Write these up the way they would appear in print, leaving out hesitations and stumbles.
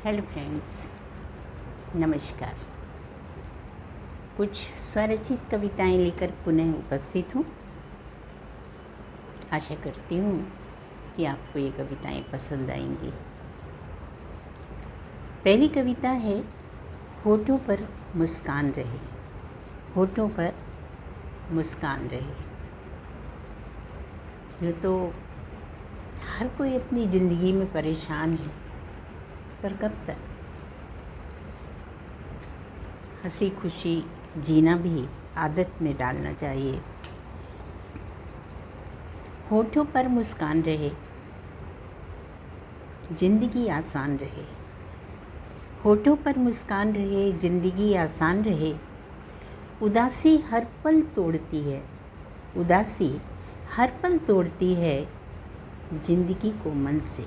Hello friends, नमस्कार। कुछ स्वरचित कविताएं लेकर पुनः उपस्थित हूँ। आशा करती हूँ कि आपको ये कविताएं पसंद आएंगी। पहली कविता है होठों पर मुस्कान रहे। होठों पर मुस्कान रहे। यूँ तो हर कोई अपनी ज़िंदगी में परेशान है, पर कब तक? हंसी खुशी जीना भी आदत में डालना चाहिए। होठों पर मुस्कान रहे, ज़िंदगी आसान रहे। होठों पर मुस्कान रहे, ज़िंदगी आसान रहे। उदासी हर पल तोड़ती है, उदासी हर पल तोड़ती है ज़िंदगी को मन से,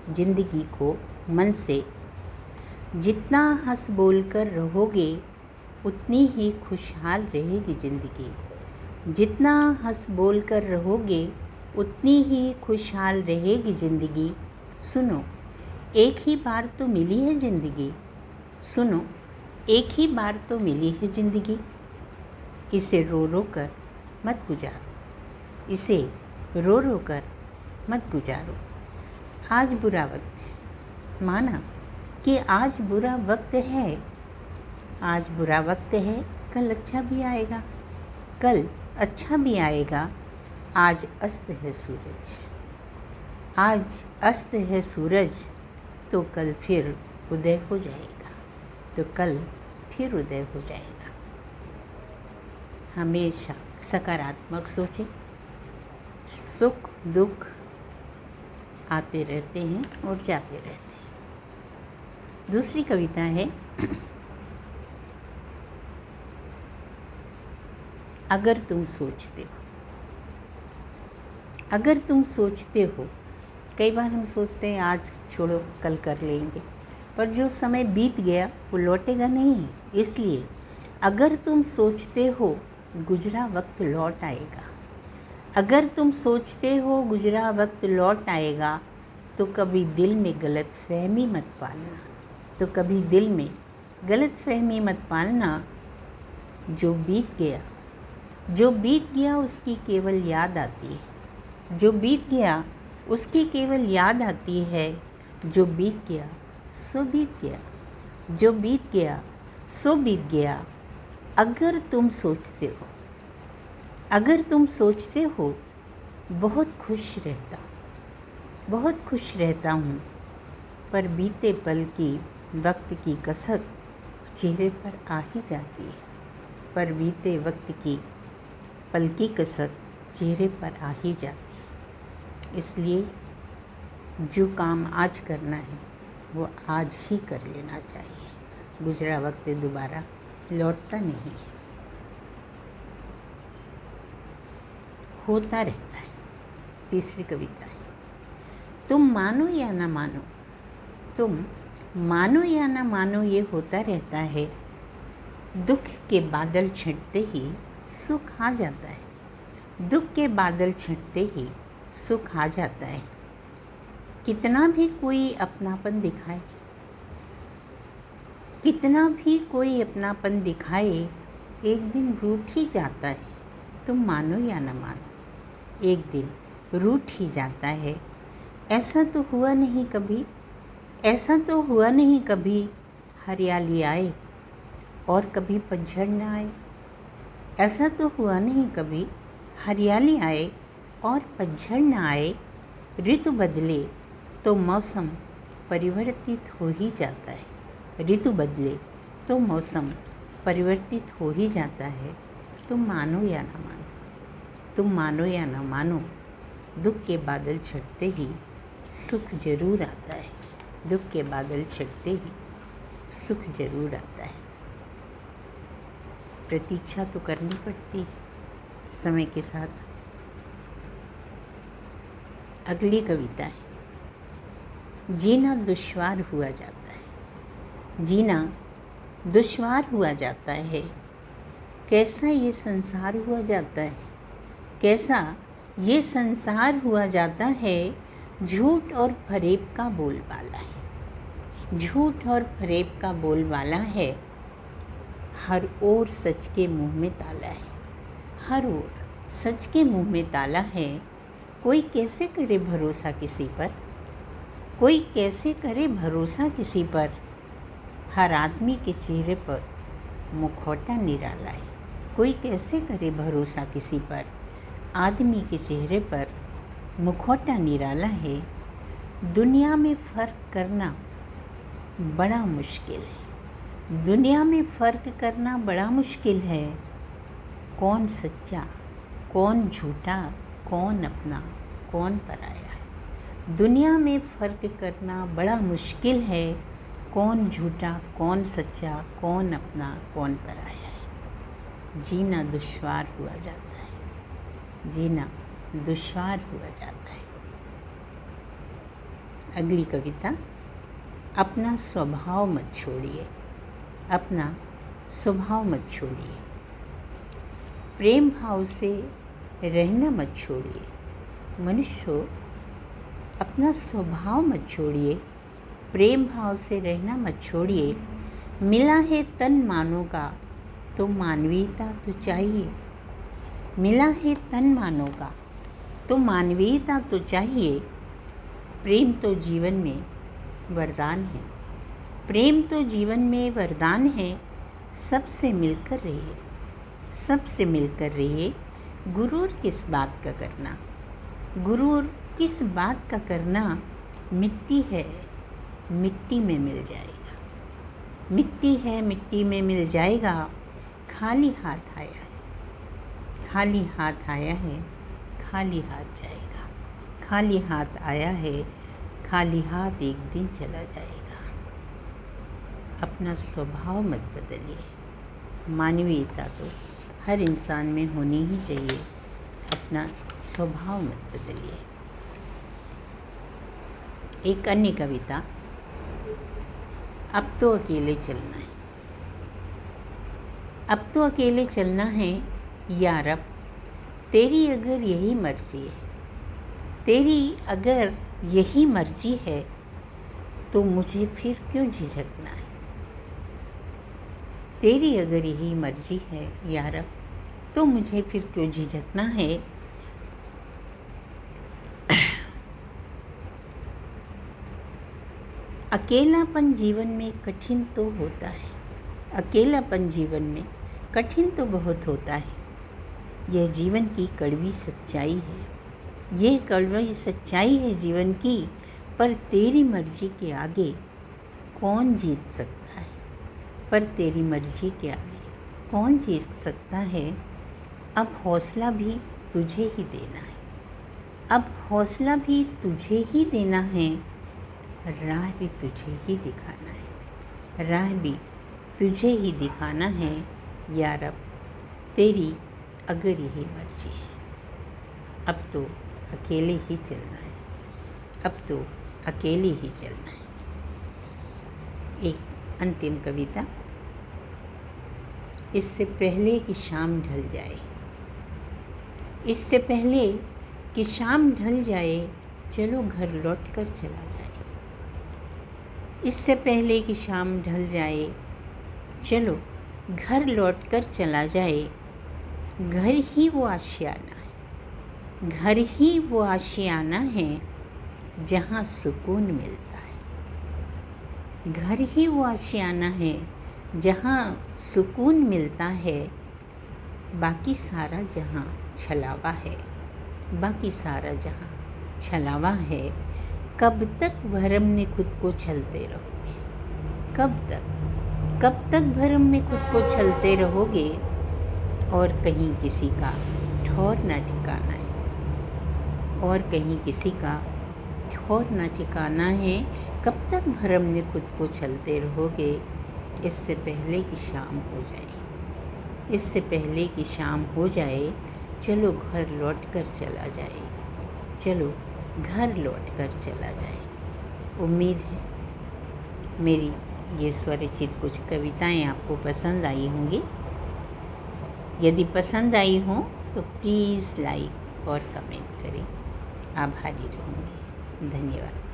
ज़िंदगी को मन से। जितना हंस बोल कर रहोगे उतनी ही खुशहाल रहेगी ज़िंदगी। जितना हंस बोल कर रहोगे उतनी ही खुशहाल रहेगी ज़िंदगी। सुनो, एक ही बार तो मिली है ज़िंदगी। सुनो, एक ही बार तो मिली है ज़िंदगी। इसे रो रो कर मत गुजारो, इसे रो रो कर मत गुजारो। आज बुरा वक्त है, माना कि आज बुरा वक्त है। आज बुरा वक्त है, कल अच्छा भी आएगा, कल अच्छा भी आएगा। आज अस्त है सूरज, आज अस्त है सूरज, तो कल फिर उदय हो जाएगा, तो कल फिर उदय हो जाएगा। हमेशा सकारात्मक सोचें। सुख दुख आते रहते हैं और जाते रहते हैं। दूसरी कविता है अगर तुम सोचते हो। अगर तुम सोचते हो, कई बार हम सोचते हैं आज छोड़ो कल कर लेंगे, पर जो समय बीत गया वो लौटेगा नहीं। इसलिए अगर तुम सोचते हो गुजरा वक्त लौट आएगा। अगर तुम सोचते हो गुजरा वक्त लौट आएगा, तो कभी दिल में गलत फहमी मत पालना, तो कभी दिल में गलत फहमी मत पालना। जो बीत गया, जो बीत गया उसकी केवल याद आती है। जो बीत गया उसकी केवल याद आती है। जो बीत गया सो बीत गया, जो बीत गया सो बीत गया। अगर तुम सोचते हो, अगर तुम सोचते हो बहुत खुश रहता, बहुत खुश रहता हूँ, पर बीते पल की वक्त की कसक चेहरे पर आ ही जाती है। पर बीते वक्त की पल की कसक चेहरे पर आ ही जाती है। इसलिए जो काम आज करना है वो आज ही कर लेना चाहिए। गुजरा वक्त दोबारा लौटता नहीं है, होता रहता है। तीसरी कविता है तुम मानो या ना मानो, तुम मानो या ना मानो ये होता रहता है। दुख के बादल छिंटते ही सुख आ जाता है। दुख के बादल छिंटते ही सुख आ जाता है। कितना भी कोई अपनापन दिखाए, कितना भी कोई अपनापन दिखाए, एक दिन रूठ ही जाता है। तुम मानो या ना मानो, एक दिन रूठ ही जाता है। ऐसा तो हुआ नहीं कभी, ऐसा तो हुआ नहीं कभी हरियाली आए और कभी पतझड़ न आए। ऐसा तो हुआ नहीं कभी हरियाली आए और पतझड़ न आए। ऋतु बदले तो मौसम परिवर्तित हो ही जाता है। ऋतु बदले तो मौसम परिवर्तित हो ही जाता है। तुम मानो या ना मानो, तुम मानो या ना मानो, दुख के बादल छटते ही सुख जरूर आता है। दुख के बादल छटते ही सुख जरूर आता है। प्रतीक्षा तो करनी पड़ती है समय के साथ। अगली कविता है जीना दुश्वार हुआ जाता है। जीना दुश्वार हुआ जाता है। कैसा ये संसार हुआ जाता है, कैसा ये संसार हुआ जाता है। झूठ और फरेब का बोलबाला है। झूठ और फरेब का बोलबाला है, हर ओर सच के मुंह में ताला है। हर ओर सच के मुंह में ताला है। कोई कैसे करे भरोसा किसी पर, कोई कैसे करे भरोसा किसी पर। हर आदमी के चेहरे पर मुखौटा निराला है। कोई कैसे करे भरोसा किसी पर, आदमी के चेहरे पर मुखौटा निराला है। दुनिया में फ़र्क करना बड़ा मुश्किल है, दुनिया में फ़र्क करना बड़ा मुश्किल है। कौन सच्चा कौन झूठा, कौन अपना कौन पराया है। दुनिया में फ़र्क करना बड़ा मुश्किल है। कौन झूठा कौन सच्चा, कौन अपना कौन पराया है। जीना दुश्वार हुआ जाता है, जीना दुश्वार हुआ जाता है। अगली कविता, अपना स्वभाव मत छोड़िए, अपना स्वभाव मत छोड़िए। प्रेम भाव से रहना मत छोड़िए। मनुष्य हो, अपना स्वभाव मत छोड़िए, प्रेम भाव से रहना मत छोड़िए। मिला है तन मानों का तो मानवीयता तो चाहिए, मिला है तन मानों का तो मानवीयता तो चाहिए। प्रेम तो जीवन में वरदान है, प्रेम तो जीवन में वरदान है। सबसे मिलकर रहिए, सबसे मिलकर रहिए। गुरूर किस बात का करना, गुरूर किस बात का करना। मिट्टी है मिट्टी में मिल जाएगा, मिट्टी है मिट्टी में मिल जाएगा। खाली हाथ आया है, खाली हाथ आया है, खाली हाथ जाएगा। खाली हाथ आया है, खाली हाथ एक दिन चला जाएगा। अपना स्वभाव मत बदलिए। मानवीयता तो हर इंसान में होनी ही चाहिए, अपना स्वभाव मत बदलिए। एक अन्य कविता, अब तो अकेले चलना है, अब तो अकेले चलना है। यार अब तेरी अगर यही मर्जी है, तेरी अगर यही मर्जी है तो मुझे फिर क्यों झिझकना है। तेरी अगर यही मर्जी है यार अब तो मुझे फिर क्यों झिझकना है। अकेलापन जीवन में कठिन तो होता है, अकेलापन जीवन में कठिन तो बहुत होता है। यह जीवन की कड़वी सच्चाई है, यह कड़वी सच्चाई है जीवन की। पर तेरी मर्जी के आगे कौन जीत सकता है, पर तेरी मर्जी के आगे कौन जीत सकता है। अब हौसला भी तुझे ही देना है, अब हौसला भी तुझे ही देना है। राह भी तुझे ही दिखाना है, राह भी तुझे ही दिखाना है। यार अब तेरी अगर यही मर्जी है, अब तो अकेले ही चलना है, अब तो अकेले ही चलना है। एक अंतिम कविता, इससे पहले कि शाम ढल जाए, इससे पहले कि शाम ढल जाए, चलो घर लौट कर चला जाए। इससे पहले कि शाम ढल जाए, चलो घर लौट कर चला जाए। घर ही वो आशियाना है, घर ही वो आशियाना है जहाँ सुकून मिलता है। घर ही वो आशियाना है जहाँ सुकून मिलता है। बाकी सारा जहाँ छलावा है, बाकी सारा जहाँ छलावा है। कब तक भरम में खुद को छलते रहोगे, कब तक भरम में खुद को छलते रहोगे। और कहीं किसी का ठौर ना ठिकाना है, और कहीं किसी का ठौर ना ठिकाना है। कब तक भरम में खुद को छलते रहोगे। इससे पहले कि शाम हो जाए, इससे पहले कि शाम हो जाए, चलो घर लौट कर चला जाए, चलो घर लौट कर चला जाए। उम्मीद है मेरी ये स्वरचित कुछ कविताएं आपको पसंद आई होंगी। यदि पसंद आई हो तो प्लीज़ लाइक और कमेंट करें। आभारी रहूँगी। धन्यवाद।